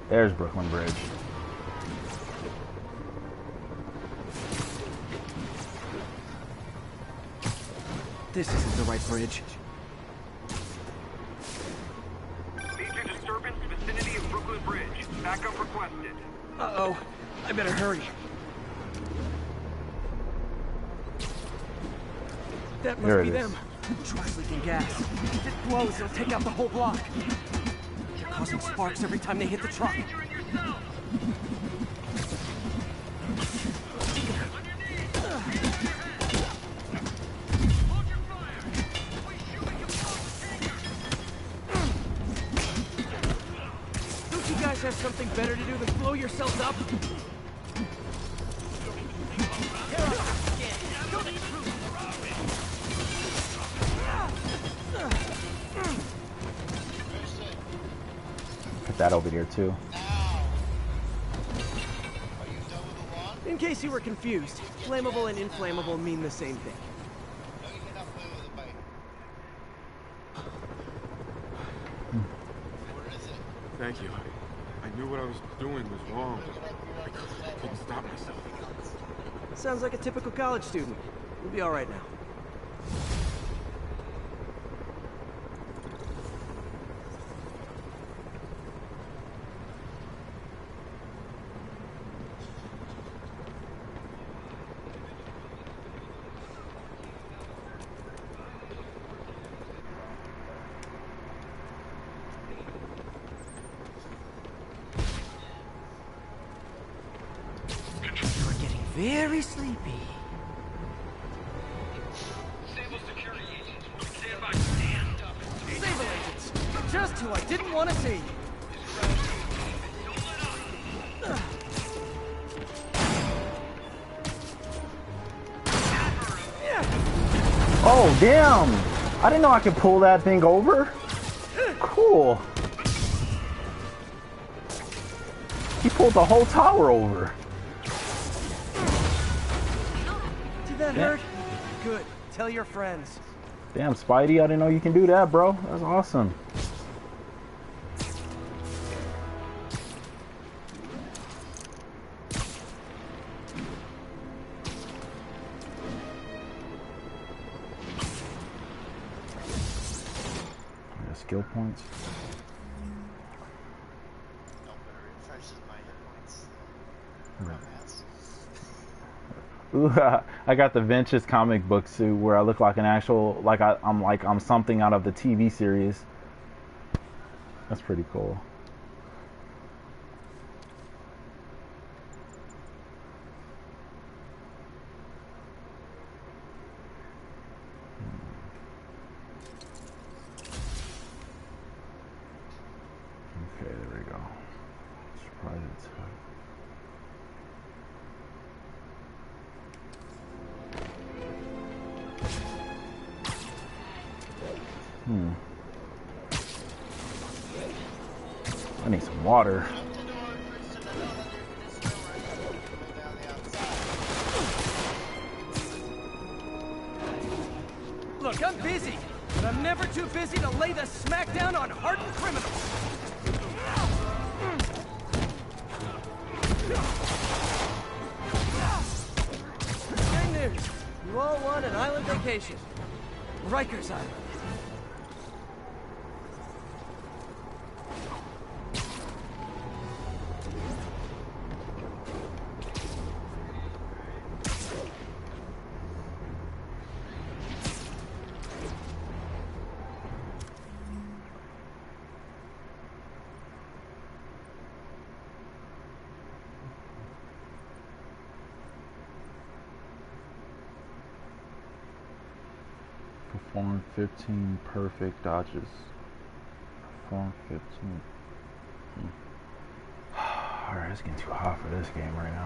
There's Brooklyn Bridge. This isn't the right bridge. Major disturbance vicinity of Brooklyn Bridge. Backup requested. Uh-oh. I better hurry. That must There be it is. them. Try's leaking gas. If it blows, it'll take out the whole block. They're causing sparks every time they hit the truck. Don't you guys have something better to do than blow yourselves up? Put that over there too. In case you were confused, flammable and inflammable mean the same thing. Thank you. I knew what I was doing was wrong. I couldn't stop myself. Sounds like a typical college student. You'll be all right now. Very sleepy. Sable security agents. Stand by. Stand up. Sable agents! Just who I didn't want to see. Oh damn! I didn't know I could pull that thing over. Cool. He pulled the whole tower over. Did that hurt? Good. Tell your friends. Damn, Spidey, I didn't know you can do that, bro. That's awesome. Yeah, skill points. Ooh, I got the Vengeance comic book suit where I look like an actual, I'm something out of the TV series. That's pretty cool. Okay, there we go. Surprise it's I need some water. Look, I'm busy, but I'm never too busy to lay the smackdown on hardened criminals. Good news. You all want an island vacation. Rikers Island. Perform 15 perfect dodges. Perform 15. Alright, it's getting too hot for this game right now.